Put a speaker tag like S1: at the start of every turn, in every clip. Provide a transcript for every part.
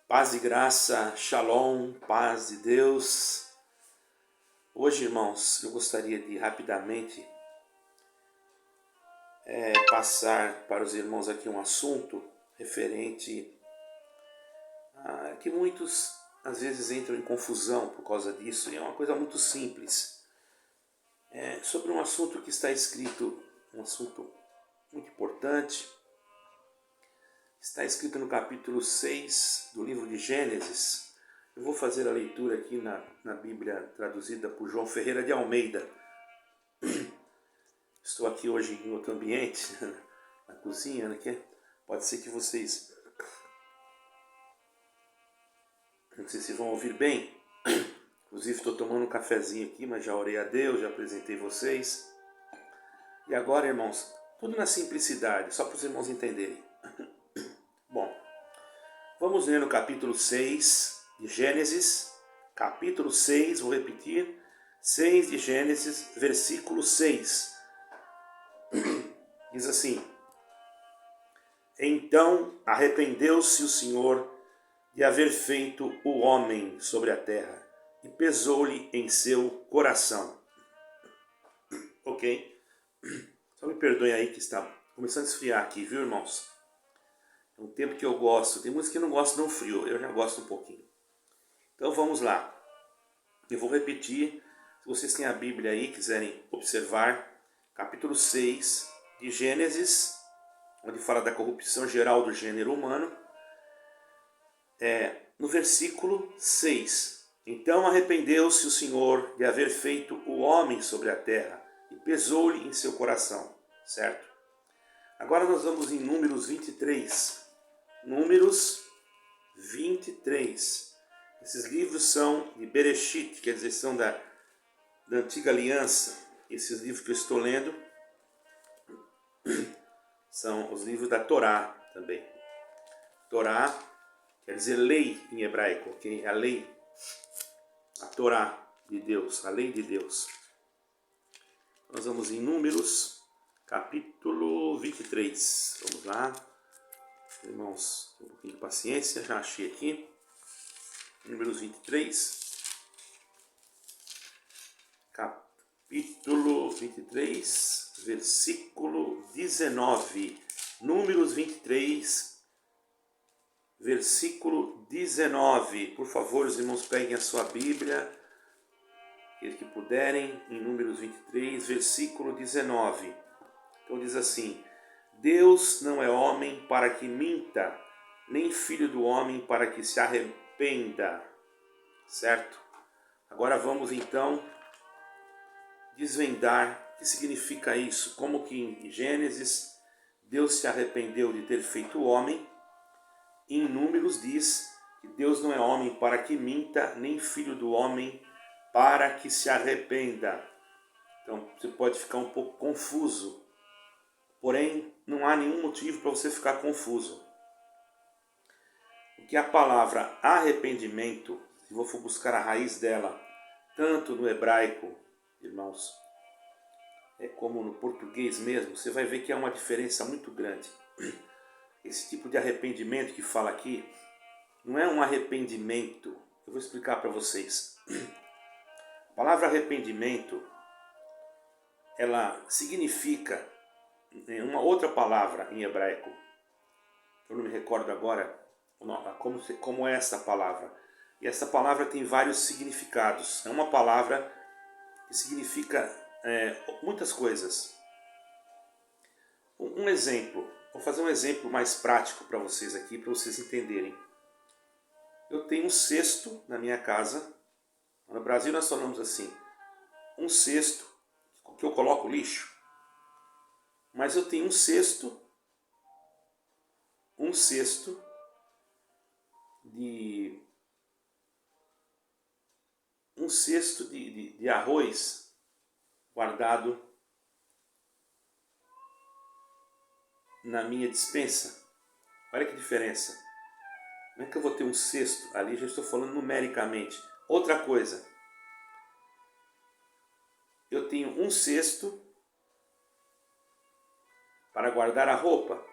S1: Paz e graça, shalom, paz de Deus. Hoje, irmãos, eu gostaria de rapidamente passar para os irmãos aqui um assunto referente a que muitos às vezes entram em confusão por causa disso, e é uma coisa muito simples. É sobre um assunto que está escrito, um assunto muito importante. Está escrito no capítulo 6 do livro de Gênesis. Eu vou fazer a leitura aqui na Bíblia traduzida por João Ferreira de Almeida. Estou aqui hoje em outro ambiente, na cozinha, né? Pode ser que vocês, não sei se vão ouvir bem. Inclusive estou tomando um cafezinho aqui, mas já orei a Deus, já apresentei vocês. E agora, irmãos, tudo na simplicidade, só para os irmãos entenderem. Bom, vamos ler no capítulo 6 de Gênesis, capítulo 6, vou repetir, 6 de Gênesis, versículo 6. Diz assim: Então arrependeu-se o Senhor de haver feito o homem sobre a terra, e pesou-lhe em seu coração. Ok? Só me perdoem aí que está começando a esfriar aqui, viu, irmãos? É um tempo que eu gosto. Tem música que não gosto não frio, eu já gosto um pouquinho. Então vamos lá. Eu vou repetir, se vocês têm a Bíblia aí, quiserem observar, capítulo 6 de Gênesis, onde fala da corrupção geral do gênero humano, no versículo 6. Então arrependeu-se o Senhor de haver feito o homem sobre a terra, e pesou-lhe em seu coração, certo? Agora nós vamos em Números 23. Números 23. Esses livros são de Bereshit, quer dizer, são da Antiga Aliança. Esses livros que eu estou lendo são os livros da Torá também. Torá quer dizer lei em hebraico, ok? A lei, a Torá de Deus, a lei de Deus. Nós vamos em Números, capítulo 23. Vamos lá. Irmãos, um pouquinho de paciência, já achei aqui. Números 23. Capítulo 23, versículo 19. Números 23, versículo 19. Por favor, os irmãos, peguem a sua Bíblia, aqueles que puderem, em Números 23, versículo 19. Então diz assim: Deus não é homem para que minta, nem filho do homem para que se arrependa. Certo? Agora vamos então desvendar o que significa isso. Como que em Gênesis Deus se arrependeu de ter feito o homem. Em Números diz que Deus não é homem para que minta, nem filho do homem para que se arrependa. Então você pode ficar um pouco confuso. Porém, não há nenhum motivo para você ficar confuso. Porque a palavra arrependimento, se eu for buscar a raiz dela, tanto no hebraico, irmãos, como no português mesmo, você vai ver que há uma diferença muito grande. Esse tipo de arrependimento que fala aqui, não é um arrependimento. Eu vou explicar para vocês. A palavra arrependimento, ela significa uma outra palavra em hebraico. Eu não me recordo agora como é essa palavra. E essa palavra tem vários significados. É uma palavra que significa muitas coisas. Um exemplo. Vou fazer um exemplo mais prático para vocês aqui, para vocês entenderem. Eu tenho um cesto na minha casa. No Brasil nós falamos assim, um cesto que eu coloco lixo. Mas eu tenho um cesto de arroz guardado na minha despensa. Olha que diferença. Não é que eu vou ter um cesto ali, já estou falando numericamente. Outra coisa, eu tenho um cesto para guardar a roupa.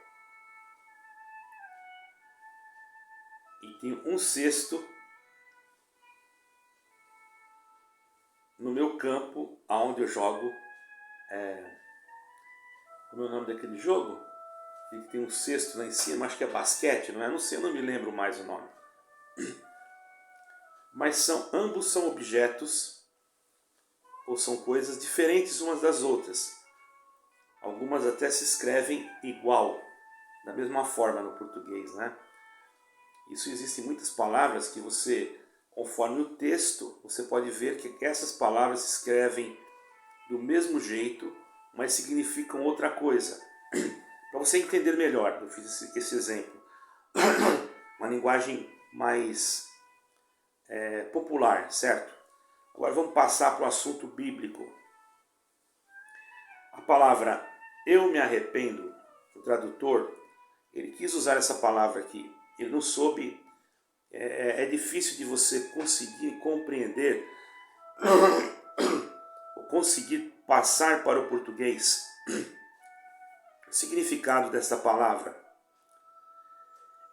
S1: E tenho um cesto no meu campo, aonde eu jogo. Como é o nome daquele jogo? Que tem um cesto lá em cima, acho que é basquete, não é? Não sei, eu não me lembro mais o nome. Mas ambos são objetos, ou são coisas diferentes umas das outras. Algumas até se escrevem igual, da mesma forma no português, né? Isso existem muitas palavras que você, conforme o texto, você pode ver que essas palavras se escrevem do mesmo jeito, mas significam outra coisa. Para você entender melhor, eu fiz esse exemplo. Uma linguagem mais popular, certo? Agora vamos passar para o assunto bíblico. A palavra eu me arrependo, o tradutor, ele quis usar essa palavra aqui. Ele não soube, é difícil de você conseguir compreender ou conseguir passar para o português o significado dessa palavra.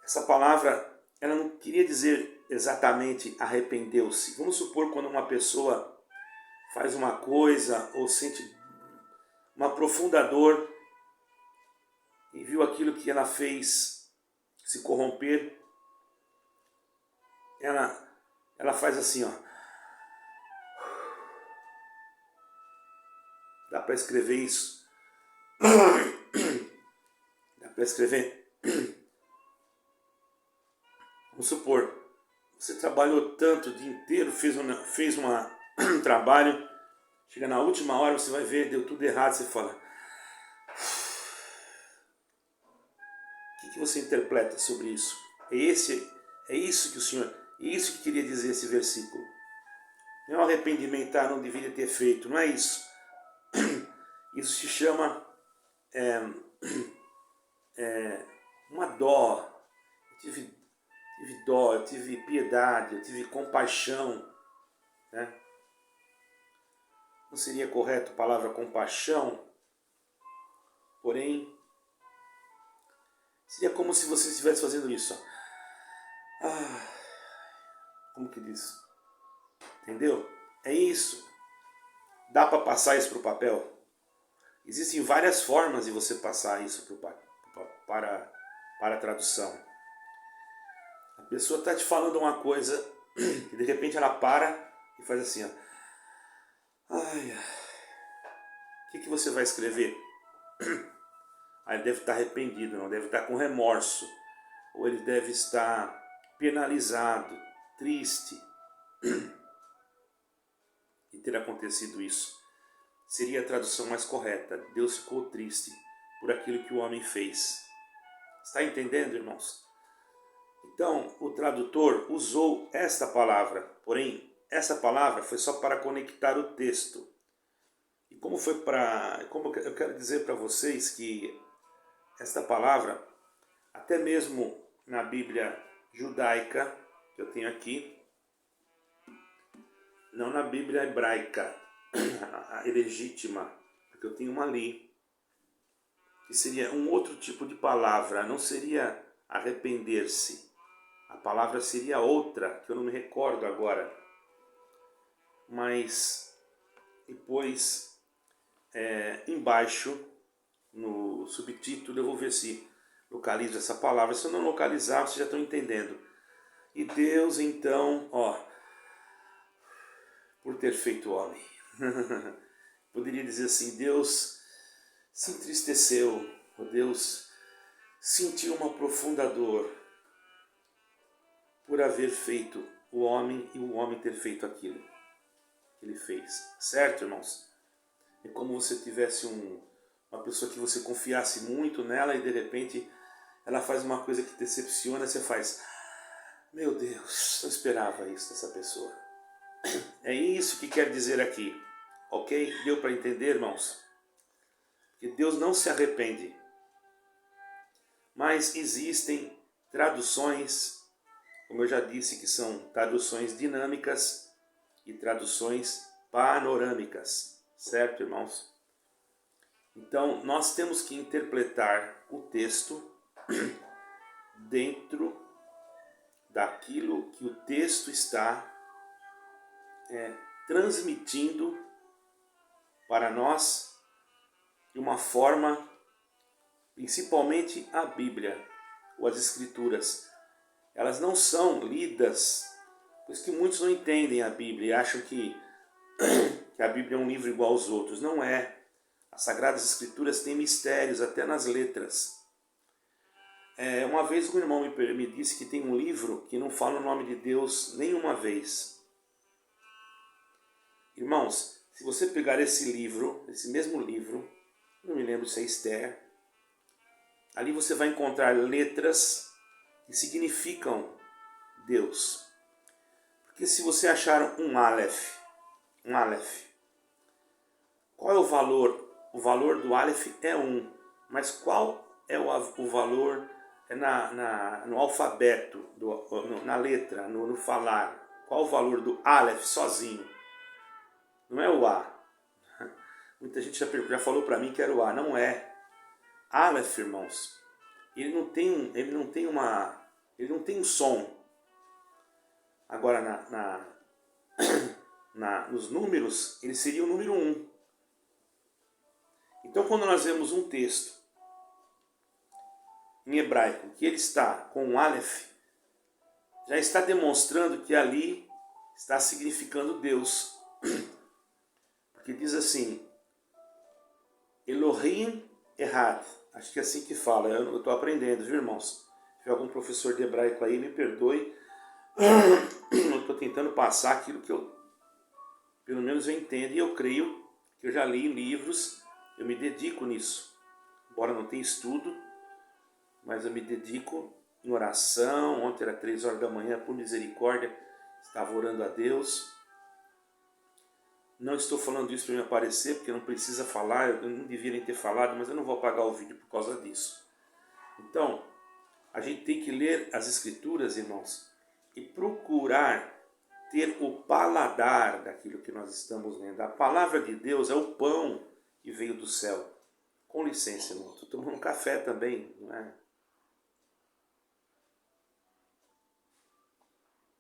S1: Essa palavra, ela não queria dizer exatamente arrependeu-se. Vamos supor quando uma pessoa faz uma coisa ou sente uma profunda dor e viu aquilo que ela fez se corromper, ela faz assim, ó. Dá para escrever isso? Dá para escrever? Vamos supor, você trabalhou tanto o dia inteiro, fez um trabalho, chega na última hora, você vai ver, deu tudo errado, você fala... O que você interpreta sobre isso? É isso que o Senhor, é isso que queria dizer esse versículo. Não é um arrependimento, não deveria ter feito, não é isso. Isso se chama uma dó. Eu tive dó, eu tive piedade, eu tive compaixão. Né? Não seria correto a palavra compaixão, porém, seria como se você estivesse fazendo isso. Como que diz? Entendeu? É isso. Dá para passar isso para o papel? Existem várias formas de você passar isso para a tradução. A pessoa está te falando uma coisa e de repente ela para e faz assim, ó. O que você vai escrever? Ele deve estar arrependido, não deve estar com remorso, ou ele deve estar penalizado, triste de ter acontecido isso. Seria a tradução mais correta. Deus ficou triste por aquilo que o homem fez. Está entendendo, irmãos? Então, o tradutor usou esta palavra, porém, essa palavra foi só para conectar o texto. E como eu quero dizer para vocês que esta palavra, até mesmo na Bíblia judaica, que eu tenho aqui, não na Bíblia hebraica, a legítima, porque eu tenho uma ali, que seria um outro tipo de palavra, não seria arrepender-se. A palavra seria outra, que eu não me recordo agora. Mas depois, embaixo, no subtítulo, eu vou ver se localizo essa palavra. Se eu não localizar, vocês já estão entendendo. E Deus, então, por ter feito o homem. Poderia dizer assim, Deus se entristeceu, Deus sentiu uma profunda dor por haver feito o homem e o homem ter feito aquilo que ele fez. Certo, irmãos? É como você tivesse uma pessoa que você confiasse muito nela e de repente ela faz uma coisa que decepciona, você faz, meu Deus, não esperava isso dessa pessoa. É isso que quer dizer aqui, ok? Deu para entender, irmãos? Que Deus não se arrepende. Mas existem traduções, como eu já disse, que são traduções dinâmicas e traduções panorâmicas, certo, irmãos? Então, nós temos que interpretar o texto dentro daquilo que o texto está transmitindo para nós de uma forma, principalmente a Bíblia ou as Escrituras. Elas não são lidas, pois que muitos não entendem a Bíblia e acham que a Bíblia é um livro igual aos outros. Não é. As Sagradas Escrituras têm mistérios até nas letras. Uma vez um irmão me disse que tem um livro que não fala o nome de Deus nenhuma vez. Irmãos, se você pegar esse livro, esse mesmo livro, não me lembro se é Esther, ali você vai encontrar letras que significam Deus. Porque se você achar um Aleph, qual é o valor? O valor do Aleph é 1, mas qual é o valor no alfabeto, na letra, no falar? Qual o valor do Aleph sozinho? Não é o A. Muita gente já falou para mim que era o A. Não é. Aleph, irmãos, ele não tem um som. Agora, nos números, ele seria o número 1. Então, quando nós vemos um texto em hebraico que ele está com um Aleph, já está demonstrando que ali está significando Deus. Porque diz assim, Elohim Errad. Acho que é assim que fala. Eu estou aprendendo, viu, irmãos? Se tiver algum professor de hebraico aí, me perdoe. Eu estou tentando passar aquilo que pelo menos eu entendo e eu creio que eu já li em livros. Eu me dedico nisso. Embora não tenha estudo, mas eu me dedico em oração. Ontem era 3 horas da manhã, por misericórdia, estava orando a Deus. Não estou falando isso para me aparecer, porque não precisa falar, eu não devia nem ter falado, mas eu não vou apagar o vídeo por causa disso. Então, a gente tem que ler as Escrituras, irmãos, e procurar ter o paladar daquilo que nós estamos lendo. A palavra de Deus é o pão que veio do céu. Com licença, irmão, estou tomando um café também, não é?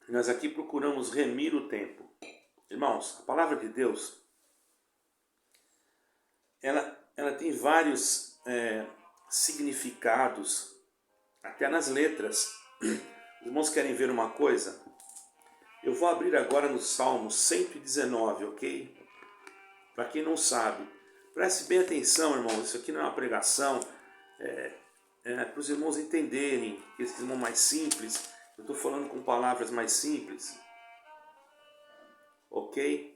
S1: Nós aqui procuramos remir o tempo. Irmãos, a palavra de Deus, ela tem vários significados, até nas letras. Os irmãos querem ver uma coisa? Eu vou abrir agora no Salmo 119, ok? Para quem não sabe, preste bem atenção, irmão, isso aqui não é uma pregação, para os irmãos entenderem, que esses irmãos mais simples, eu estou falando com palavras mais simples. Ok?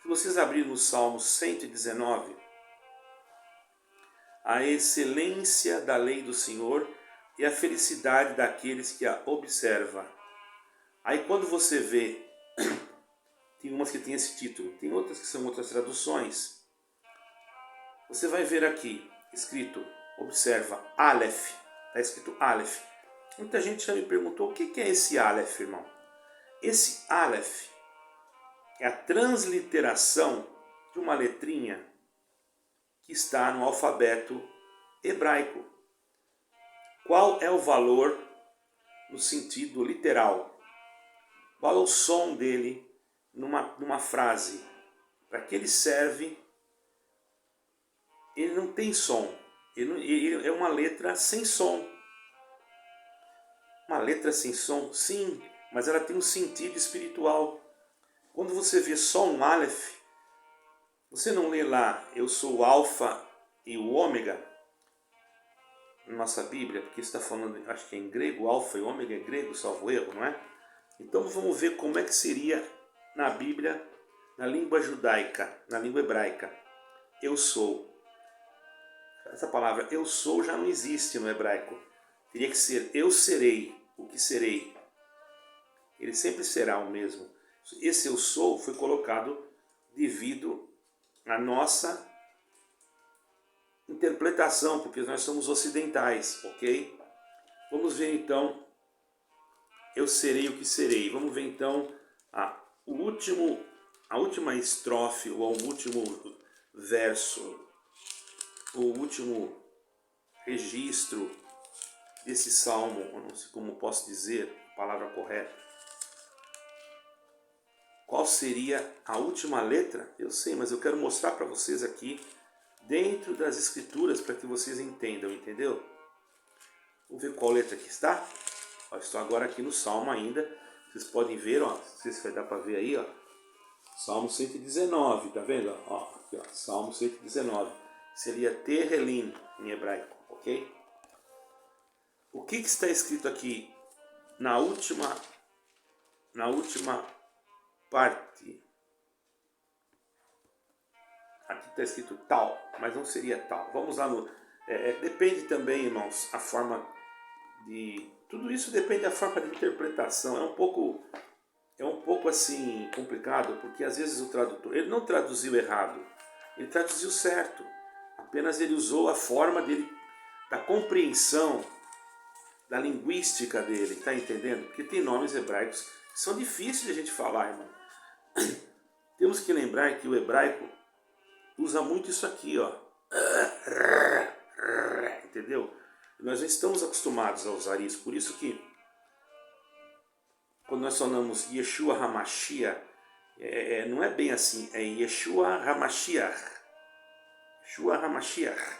S1: Se vocês abrirem no Salmo 119, a excelência da lei do Senhor e a felicidade daqueles que a observam. Aí quando você vê, tem umas que tem esse título, tem outras que são outras traduções. Você vai ver aqui, escrito, observa, Aleph, está escrito Aleph. Muita gente já me perguntou, o que é esse Aleph, irmão? Esse Aleph é a transliteração de uma letrinha que está no alfabeto hebraico. Qual é o valor no sentido literal? Qual é o som dele numa frase? Para que ele serve? Ele não tem som. Ele é uma letra sem som. Uma letra sem som? Sim, mas ela tem um sentido espiritual. Quando você vê só um Aleph, você não lê lá, eu sou o Alfa e o Ômega, na nossa Bíblia, porque está falando, acho que é em grego, Alfa e Ômega é grego, salvo erro, não é? Então vamos ver como é que seria na Bíblia, na língua judaica, na língua hebraica. Eu sou. Essa palavra eu sou já não existe no hebraico. Teria que ser eu serei, o que serei. Ele sempre será o mesmo. Esse eu sou foi colocado devido à nossa interpretação, porque nós somos ocidentais, ok? Vamos ver então, eu serei o que serei. Vamos ver então a última estrofe, ou o último verso, o último registro desse salmo, eu não sei como posso dizer. palavra correta. Qual seria a última letra? Eu sei, mas eu quero mostrar para vocês aqui, dentro das escrituras, para que vocês entendam, entendeu? Vamos ver qual letra que está? Ó, estou agora aqui no Salmo ainda. Vocês podem ver, ó, não sei se vai dar para ver aí, ó. Salmo 119, tá vendo? Ó, aqui, ó, Salmo 119. Seria Tehelim em hebraico, ok? O que está escrito aqui na última parte? Aqui está escrito tal, mas não seria tal. Vamos lá no... depende também, irmãos, a forma de... Tudo isso depende da forma de interpretação. É um pouco assim complicado, porque às vezes o tradutor, ele não traduziu errado, ele traduziu certo. Apenas ele usou a forma dele, da compreensão, da linguística dele, tá entendendo? Porque tem nomes hebraicos que são difíceis de a gente falar, irmão. Temos que lembrar que o hebraico usa muito isso aqui, ó. Entendeu? Nós não estamos acostumados a usar isso, por isso que quando nós falamos Yeshua HaMashiach, não é bem assim, é Yeshua HaMashiach. Yeshua HaMashiach.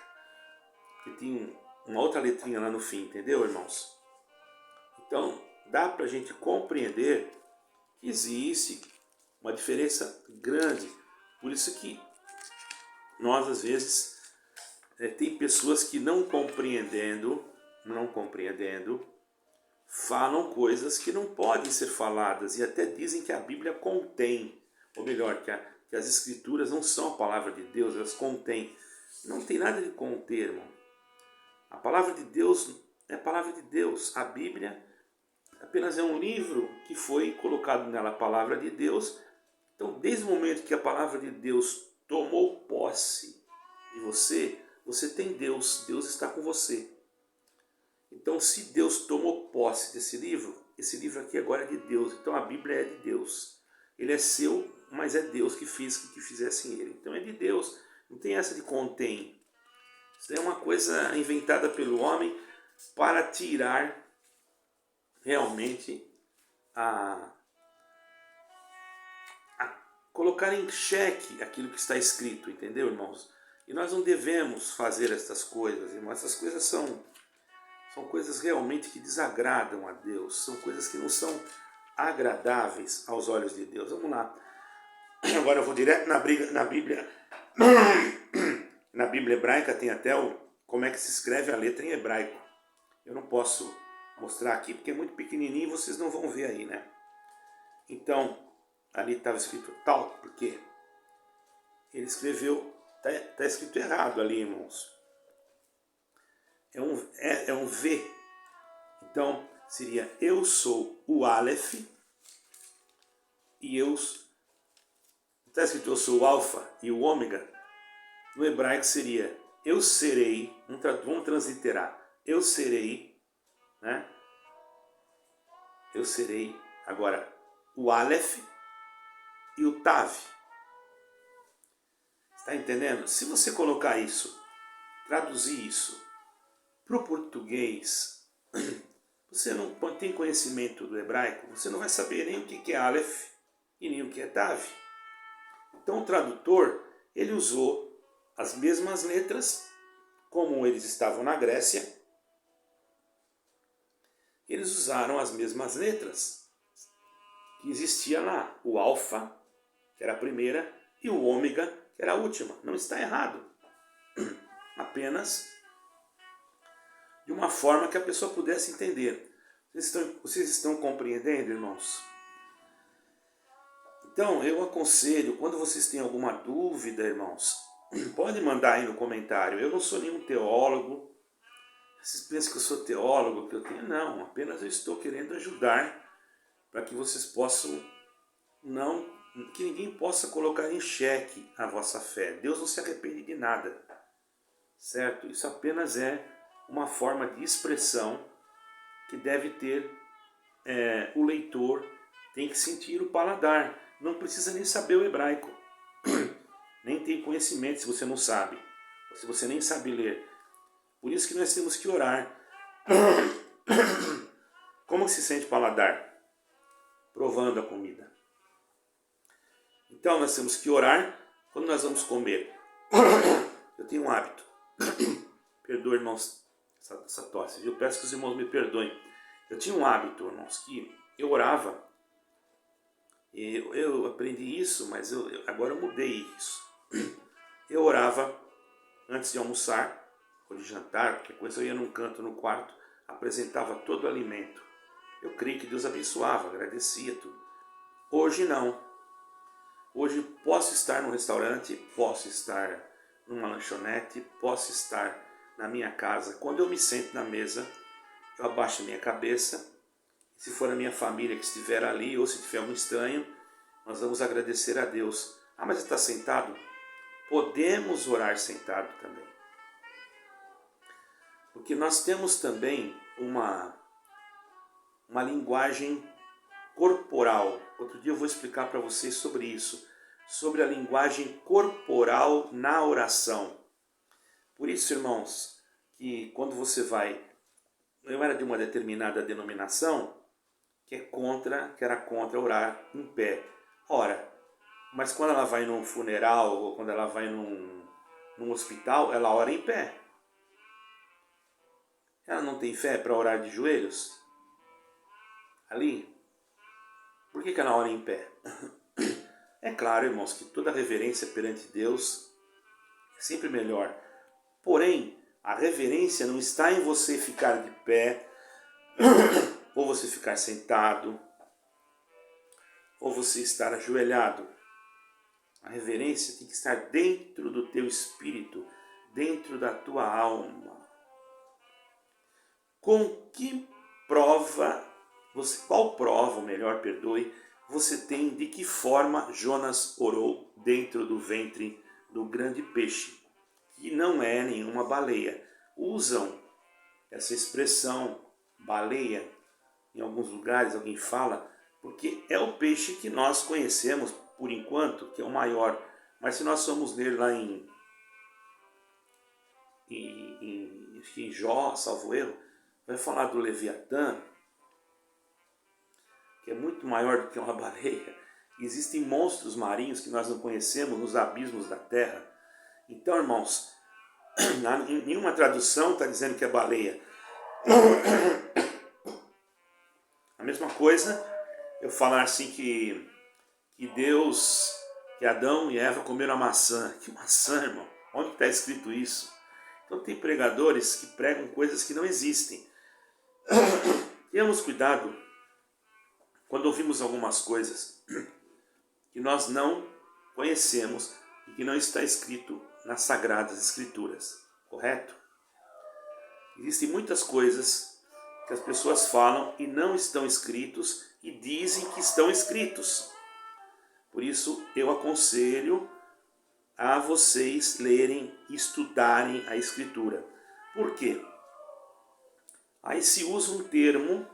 S1: Que tem uma outra letrinha lá no fim, entendeu, irmãos? Então, dá para a gente compreender que existe uma diferença grande. Por isso que nós, às vezes, tem pessoas que não compreendendo, falam coisas que não podem ser faladas e até dizem que a Bíblia contém, ou melhor, que as Escrituras não são a palavra de Deus, elas contêm. Não tem nada de conter, irmão. A palavra de Deus é a palavra de Deus. A Bíblia apenas é um livro que foi colocado nela a palavra de Deus. Então, desde o momento que a palavra de Deus tomou posse de você, você tem Deus, Deus está com você. Então, se Deus tomou posse desse livro, esse livro aqui agora é de Deus. Então, a Bíblia é de Deus. Ele é seu, mas é Deus que fez que fizesse ele. Então, é de Deus. Não tem essa de contém. Isso é uma coisa inventada pelo homem para tirar realmente colocar em xeque aquilo que está escrito, entendeu, irmãos? E nós não devemos fazer essas coisas, irmãos. Essas coisas são coisas realmente que desagradam a Deus, são coisas que não são agradáveis aos olhos de Deus. Vamos lá. Agora eu vou direto na Bíblia. Na Bíblia hebraica tem até como é que se escreve a letra em hebraico. Eu não posso mostrar aqui porque é muito pequenininho e vocês não vão ver aí, né? Então, ali estava escrito tal, porque ele escreveu, está escrito errado ali, irmãos. É um V. Então, seria eu sou o Aleph e está escrito eu sou o Alfa e o Ômega. No hebraico seria eu serei, vamos transliterar, eu serei, né? Eu serei, agora, o Aleph e o Tav. Está entendendo? Se você colocar isso, traduzir isso para o português, você não tem conhecimento do hebraico, você não vai saber nem o que é Aleph e nem o que é Tav. Então o tradutor, ele usou as mesmas letras, como eles estavam na Grécia, eles usaram as mesmas letras que existia lá. O alfa, que era a primeira, e o ômega, que era a última. Não está errado. Apenas de uma forma que a pessoa pudesse entender. Vocês estão compreendendo, irmãos? Então, eu aconselho, quando vocês têm alguma dúvida, irmãos, pode mandar aí no comentário. Eu não sou nenhum teólogo. Vocês pensam que eu sou teólogo, que eu tenho? Não, apenas eu estou querendo ajudar para que vocês possam que ninguém possa colocar em xeque a vossa fé. Deus não se arrepende de nada, certo? Isso apenas é uma forma de expressão que deve ter o leitor, tem que sentir o paladar. Não precisa nem saber o hebraico, nem tem conhecimento se você não sabe, se você nem sabe ler. Por isso que nós temos que orar. Como Como se sente o paladar? Provando a comida. Então nós temos que orar quando nós vamos comer. Eu tenho um hábito. Perdoe, irmãos, essa tosse, viu? Peço que os irmãos me perdoem. Eu tinha um hábito, irmãos, que eu orava. Eu aprendi isso, mas agora eu mudei isso. Eu orava antes de almoçar ou de jantar, qualquer coisa, eu ia num canto no quarto, apresentava todo o alimento. Eu creio que Deus abençoava, agradecia tudo. Hoje não. Hoje posso estar num restaurante, posso estar numa lanchonete, posso estar na minha casa. Quando eu me sento na mesa, eu abaixo a minha cabeça. Se for a minha família que estiver ali, ou se tiver um estranho, nós vamos agradecer a Deus. Ah, mas está sentado? Podemos orar sentado também. Porque nós temos também uma linguagem corporal. Outro dia eu vou explicar para vocês sobre isso. Sobre a linguagem corporal na oração. Por isso, irmãos, que quando você vai... Eu era de uma determinada denominação que era contra orar em pé. Ora, mas quando ela vai num funeral ou quando ela vai num hospital, ela ora em pé. Ela não tem fé para orar de joelhos? Ali? Por que ela ora em pé? É claro, irmãos, que toda reverência perante Deus é sempre melhor. Porém, a reverência não está em você ficar de pé, ou você ficar sentado, ou você estar ajoelhado. A reverência tem que estar dentro do teu espírito, dentro da tua alma. Com que prova, qual prova, ou melhor, perdoe, você tem de que forma Jonas orou dentro do ventre do grande peixe, que não é nenhuma baleia. Usam essa expressão baleia, em alguns lugares alguém fala, porque é o peixe que nós conhecemos por enquanto, que é o maior. Mas se nós formos ler lá em Jó, salvo erro, vai falar do Leviatã, que é muito maior do que uma baleia. Existem monstros marinhos que nós não conhecemos nos abismos da terra. Então, irmãos, em nenhuma tradução está dizendo que é baleia. A mesma coisa eu falar assim que Adão e Eva comeram a maçã. Que maçã, irmão? Onde está escrito isso? Então tem pregadores que pregam coisas que não existem. Tenhamos cuidado quando ouvimos algumas coisas que nós não conhecemos e que não está escrito nas Sagradas Escrituras, correto? Existem muitas coisas que as pessoas falam e não estão escritos e dizem que estão escritos. Por isso eu aconselho a vocês lerem e estudarem a Escritura. Por quê? Aí se usa um termo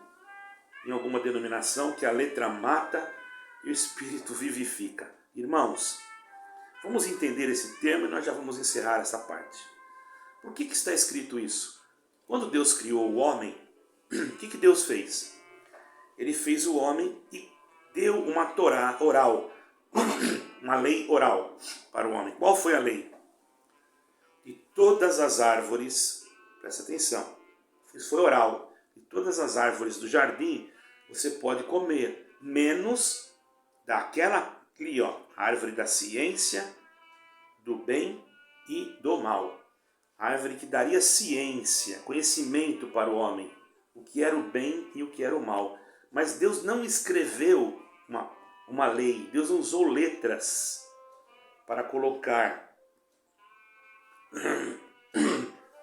S1: em alguma denominação que a letra mata e o espírito vivifica. Irmãos, vamos entender esse termo e nós já vamos encerrar essa parte. Por que está escrito isso? Quando Deus criou o homem, o que Deus fez? Ele fez o homem e deu uma Torá oral, uma lei oral para o homem. Qual foi a lei? De todas as árvores, presta atenção, isso foi oral, de todas as árvores do jardim você pode comer, menos daquela ali, ó, árvore da ciência, do bem e do mal. A árvore que daria ciência, conhecimento para o homem, o que era o bem e o que era o mal. Mas Deus não escreveu uma lei, Deus usou letras para colocar.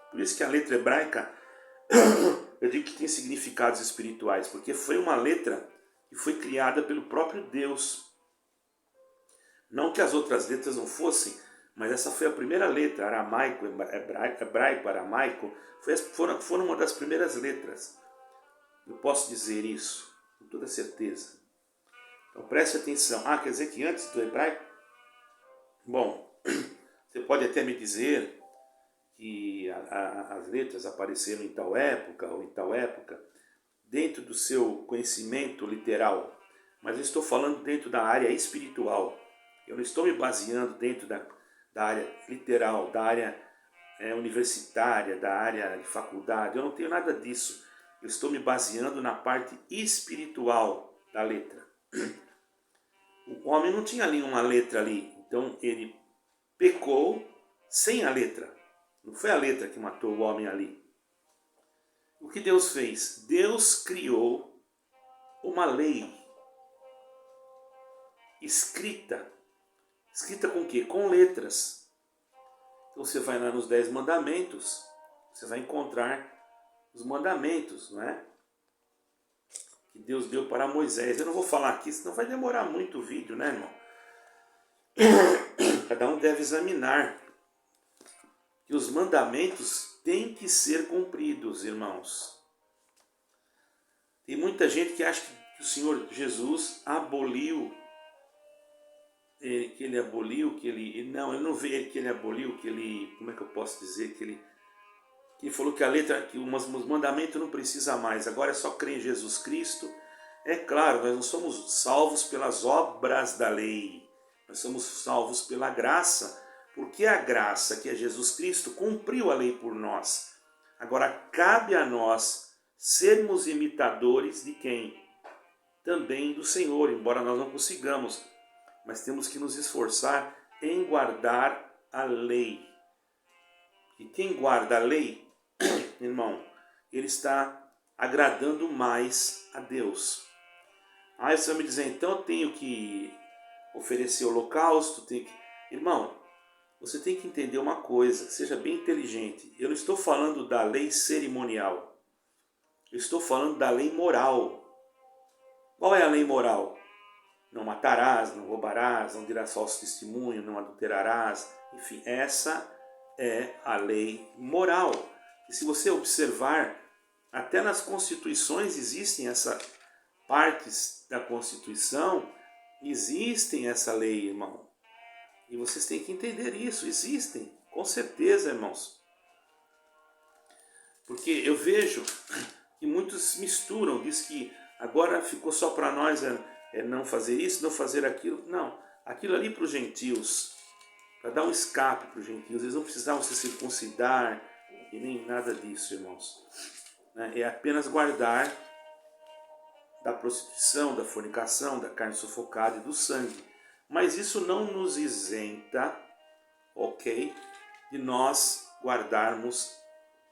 S1: Por isso que a letra hebraica, eu digo que tem significados espirituais, porque foi uma letra que foi criada pelo próprio Deus. Não que as outras letras não fossem, mas essa foi a primeira letra, aramaico, hebraico, aramaico, foram uma das primeiras letras. Eu posso dizer isso com toda certeza. Então preste atenção. Quer dizer que antes do hebraico? Bom, você pode até me dizer que as letras apareceram em tal época ou em tal época, dentro do seu conhecimento literal, mas eu estou falando dentro da área espiritual. Eu não estou me baseando dentro da área literal, da área universitária, da área de faculdade. Eu não tenho nada disso. Eu estou me baseando na parte espiritual da letra. O homem não tinha ali uma letra ali, então ele pecou sem a letra. Não foi a letra que matou o homem ali. O que Deus fez? Deus criou uma lei escrita. Escrita com o quê? Com letras. Então você vai lá nos 10 mandamentos, você vai encontrar os mandamentos, não é? Que Deus deu para Moisés. Eu não vou falar aqui, senão vai demorar muito o vídeo, né, irmão? Cada um deve examinar que os mandamentos têm que ser cumpridos, irmãos. Tem muita gente que acha que o Senhor Jesus aboliu, que ele aboliu, que ele... Não, eu não vejo que ele aboliu, que ele... Como é que eu posso dizer? Que ele falou que a letra, que os mandamentos não precisa mais, agora é só crer em Jesus Cristo. É claro, nós não somos salvos pelas obras da lei, nós somos salvos pela graça, porque a graça, que é Jesus Cristo, cumpriu a lei por nós. Agora cabe a nós sermos imitadores de quem? Também do Senhor, embora nós não consigamos, mas temos que nos esforçar em guardar a lei. E quem guarda a lei, irmão, ele está agradando mais a Deus. Aí você vai me dizer, então eu tenho que oferecer holocausto, tenho que... Irmão, você tem que entender uma coisa, seja bem inteligente. Eu não estou falando da lei cerimonial, eu estou falando da lei moral. Qual é a lei moral? Não matarás, não roubarás, não dirás falso testemunho, não adulterarás. Enfim, essa é a lei moral. E se você observar, até nas constituições existem essas partes da Constituição, existem essa lei, irmão. E vocês têm que entender isso, existem, com certeza, irmãos. Porque eu vejo que muitos misturam, diz que agora ficou só para nós não fazer isso, não fazer aquilo. Não, aquilo ali para os gentios, para dar um escape para os gentios, eles não precisavam se circuncidar e nem nada disso, irmãos. É apenas guardar da prostituição, da fornicação, da carne sufocada e do sangue. Mas isso não nos isenta, ok, de nós guardarmos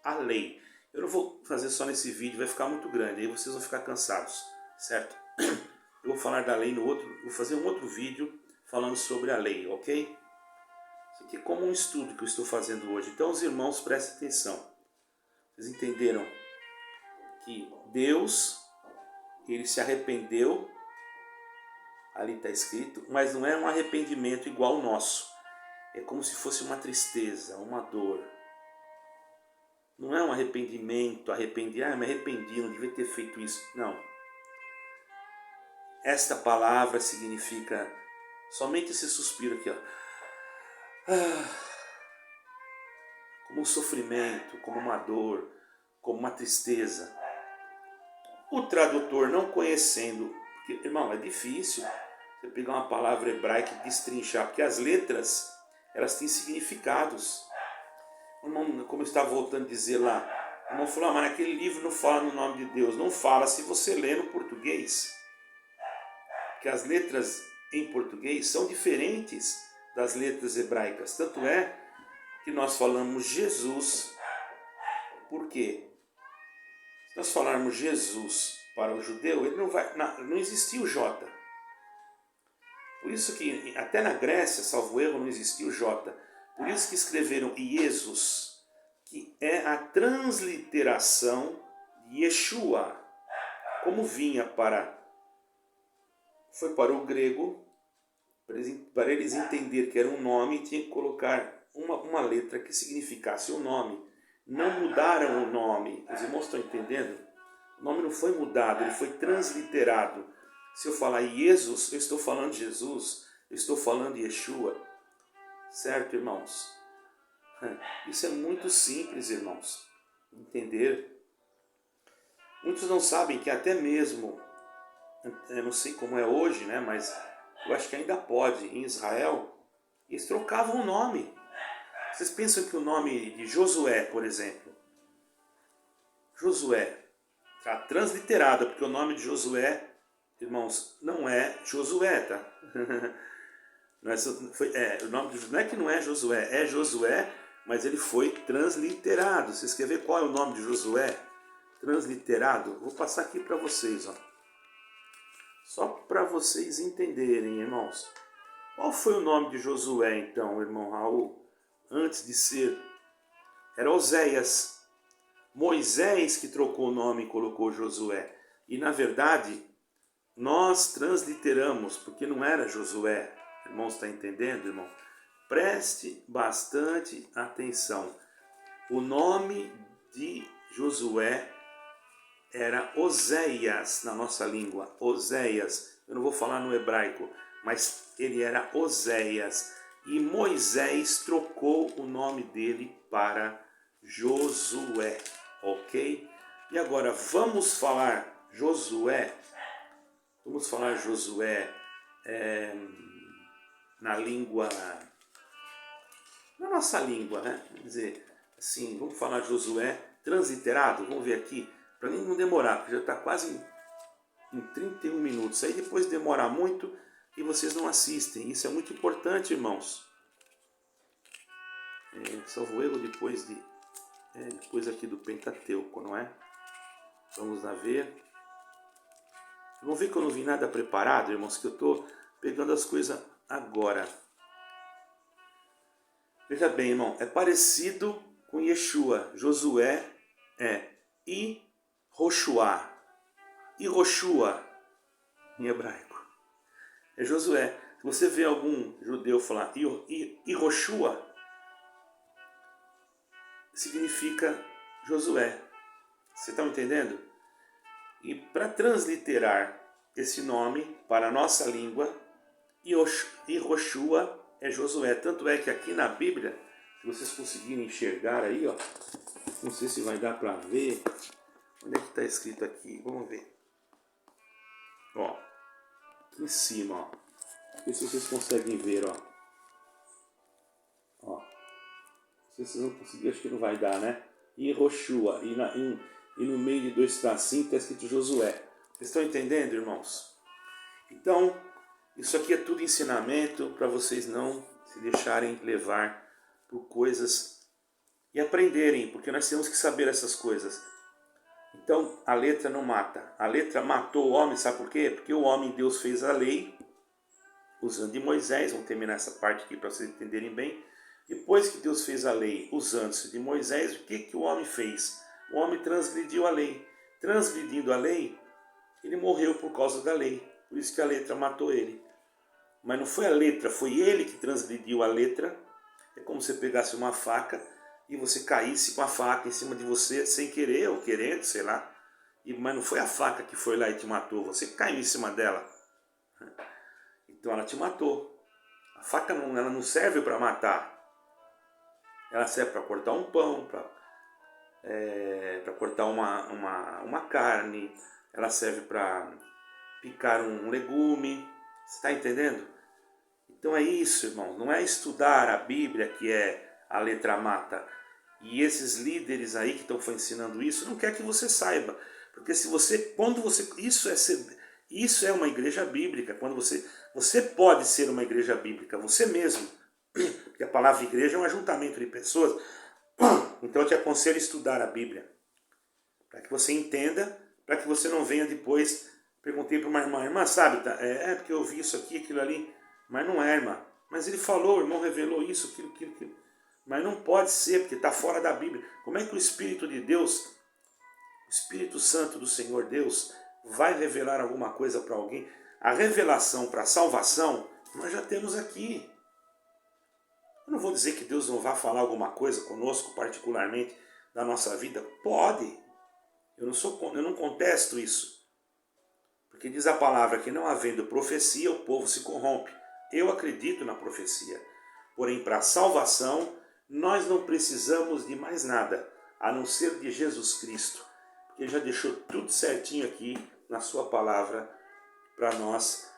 S1: a lei. Eu não vou fazer só nesse vídeo, vai ficar muito grande, aí vocês vão ficar cansados, certo? Eu vou falar da lei no outro, vou fazer um outro vídeo falando sobre a lei, ok? Isso aqui é como um estudo que eu estou fazendo hoje. Então os irmãos, prestem atenção. Vocês entenderam que Deus, ele se arrependeu, ali está escrito, mas não é um arrependimento igual ao nosso. É como se fosse uma tristeza, uma dor. Não é um arrependimento, me arrependi, não devia ter feito isso. Não. Esta palavra significa somente esse suspiro aqui, ó. Como um sofrimento, como uma dor, como uma tristeza. O tradutor não conhecendo, porque, irmão, é difícil você pegar uma palavra hebraica e destrinchar, porque as letras, elas têm significados. Irmão, como eu estava voltando a dizer lá, o irmão falou, mas aquele livro não fala no nome de Deus. Não fala se você lê no português. Porque as letras em português são diferentes das letras hebraicas. Tanto é que nós falamos Jesus. Por quê? Se nós falarmos Jesus para o judeu, ele não existia o J. Por isso que até na Grécia, salvo erro, não existia o J. Por isso que escreveram Jesus, que é a transliteração de Yeshua. Como foi para o grego, para eles entender que era um nome, tinha que colocar uma letra que significasse o nome. Não mudaram o nome. Os irmãos estão entendendo? O nome não foi mudado, ele foi transliterado. Se eu falar Jesus, eu estou falando Jesus, eu estou falando Yeshua. Certo, irmãos? Isso é muito simples, irmãos. Entender. Muitos não sabem que até mesmo, eu não sei como é hoje, né, mas eu acho que ainda pode, em Israel, eles trocavam o nome. Vocês pensam que o nome de Josué, por exemplo, Josué, está transliterado, porque o nome de Josué, irmãos, não é Josué, tá? O nome não é que não é Josué, mas ele foi transliterado. Vocês querem ver qual é o nome de Josué? Transliterado? Vou passar aqui para vocês, ó. Só para vocês entenderem, irmãos. Qual foi o nome de Josué, então, irmão Raul? Antes de ser... Era Oséias. Moisés que trocou o nome e colocou Josué. E, na verdade, nós transliteramos, porque não era Josué. Irmão, está entendendo, irmão? Preste bastante atenção. O nome de Josué era Oséias na nossa língua. Oséias. Eu não vou falar no hebraico, mas ele era Oséias. E Moisés trocou o nome dele para Josué. Ok? E agora vamos falar Josué. Vamos falar Josué na língua, na nossa língua, né? Quer dizer, assim, vamos falar Josué transliterado. Vamos ver aqui, para mim não demorar, porque já está quase em 31 minutos. Aí depois demora muito e vocês não assistem. Isso é muito importante, irmãos. Salvo erro depois aqui do Pentateuco, não é? Vamos lá ver. Vamos ver que eu não vi nada preparado, irmãos, que eu estou pegando as coisas agora. Veja bem, irmão, é parecido com Yeshua. Josué é Iroshua. Iroshua em hebraico. É Josué. Se você vê algum judeu falar Iroshua, significa Josué. Você está me entendendo? E para transliterar esse nome para a nossa língua, Iroshua é Josué. Tanto é que aqui na Bíblia, se vocês conseguirem enxergar aí, ó, não sei se vai dar para ver. Onde é que está escrito aqui? Vamos ver. Ó, aqui em cima, ó. Não sei se vocês conseguem ver, ó. Ó. Se vocês não conseguirem, acho que não vai dar, né? Iroshua. E no meio de dois tracinhos está escrito Josué. Vocês estão entendendo, irmãos? Então, isso aqui é tudo ensinamento para vocês não se deixarem levar por coisas e aprenderem, porque nós temos que saber essas coisas. Então, a letra não mata. A letra matou o homem, sabe por quê? Porque o homem, Deus fez a lei, usando de Moisés. Vamos terminar essa parte aqui para vocês entenderem bem. Depois que Deus fez a lei, usando-se de Moisés, o que o homem fez? O homem transgrediu a lei. Transgredindo a lei, ele morreu por causa da lei. Por isso que a letra matou ele. Mas não foi a letra, foi ele que transgrediu a letra. É como se você pegasse uma faca e você caísse com a faca em cima de você sem querer ou querendo, sei lá. Mas não foi a faca que foi lá e te matou, você caiu em cima dela. Então ela te matou. A faca ela não serve para matar. Ela serve para cortar um pão, para cortar uma carne. Ela serve para picar um legume. Você está entendendo? Então é isso, irmão. Não é estudar a Bíblia que é a letra mata. E esses líderes aí que estão ensinando isso, não quer que você saiba. Porque se você, isso é uma igreja bíblica. Quando você pode ser uma igreja bíblica, você mesmo. Porque a palavra igreja é um ajuntamento de pessoas. Então eu te aconselho a estudar a Bíblia. Para que você entenda, para que você não venha depois. Perguntei para uma irmã, sabe, porque eu vi isso aqui, aquilo ali. Mas não é, irmã. Mas ele falou, o irmão revelou isso, aquilo. Mas não pode ser, porque está fora da Bíblia. Como é que o Espírito de Deus, o Espírito Santo do Senhor Deus, vai revelar alguma coisa para alguém? A revelação para a salvação, nós já temos aqui. Eu não vou dizer que Deus não vá falar alguma coisa conosco, particularmente, da nossa vida. Pode. Eu não contesto isso. Porque diz a palavra que não havendo profecia, o povo se corrompe. Eu acredito na profecia. Porém, para a salvação, nós não precisamos de mais nada, a não ser de Jesus Cristo. que Ele já deixou tudo certinho aqui na sua palavra para nós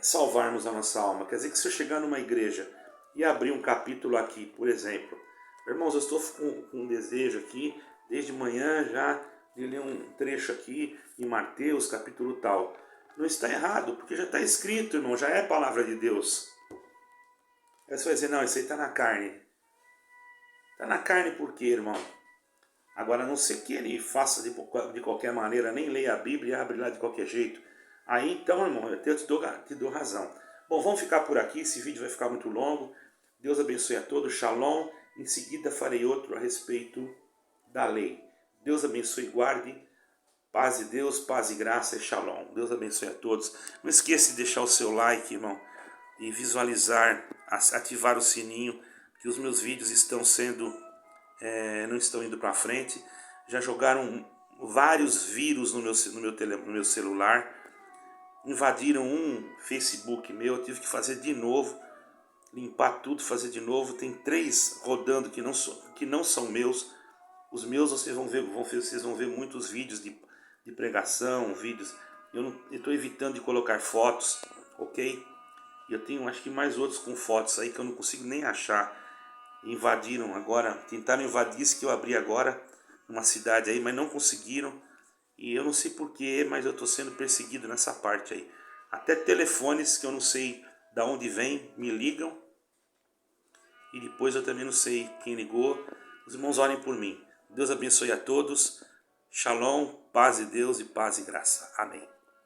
S1: salvarmos a nossa alma. Quer dizer que se eu chegar numa igreja e abrir um capítulo aqui, por exemplo, irmãos, eu estou com um desejo aqui, desde manhã já, de ler um trecho aqui em Mateus, capítulo tal. Não está errado, porque já está escrito, irmão, já é a palavra de Deus. Aí você vai dizer, não, isso aí está na carne. Está na carne por quê, irmão? Agora, a não ser que ele faça de qualquer maneira, nem leia a Bíblia e abre lá de qualquer jeito. Aí então, irmão, eu te dou razão. Bom, vamos ficar por aqui, esse vídeo vai ficar muito longo. Deus abençoe a todos, shalom. Em seguida farei outro a respeito da lei. Deus abençoe e guarde. Paz de Deus, paz e graça e shalom. Deus abençoe a todos. Não esqueça de deixar o seu like, irmão, e visualizar, ativar o sininho, que os meus vídeos estão sendo, não estão indo para frente. Já jogaram vários vírus no meu celular, invadiram um Facebook meu, eu tive que fazer de novo, limpar tudo, fazer de novo. Tem 3 rodando que não são meus. Os meus vocês vão ver muitos vídeos de pregação, vídeos. Eu estou evitando de colocar fotos, ok? E eu tenho acho que mais outros com fotos aí que eu não consigo nem achar. Invadiram agora, tentaram invadir isso que eu abri agora, numa cidade aí, mas não conseguiram. E eu não sei porquê, mas eu estou sendo perseguido nessa parte aí. Até telefones que eu não sei de onde vem, me ligam. E depois eu também não sei quem ligou. Os irmãos orem por mim. Deus abençoe a todos. Shalom, paz de Deus e paz e graça. Amém.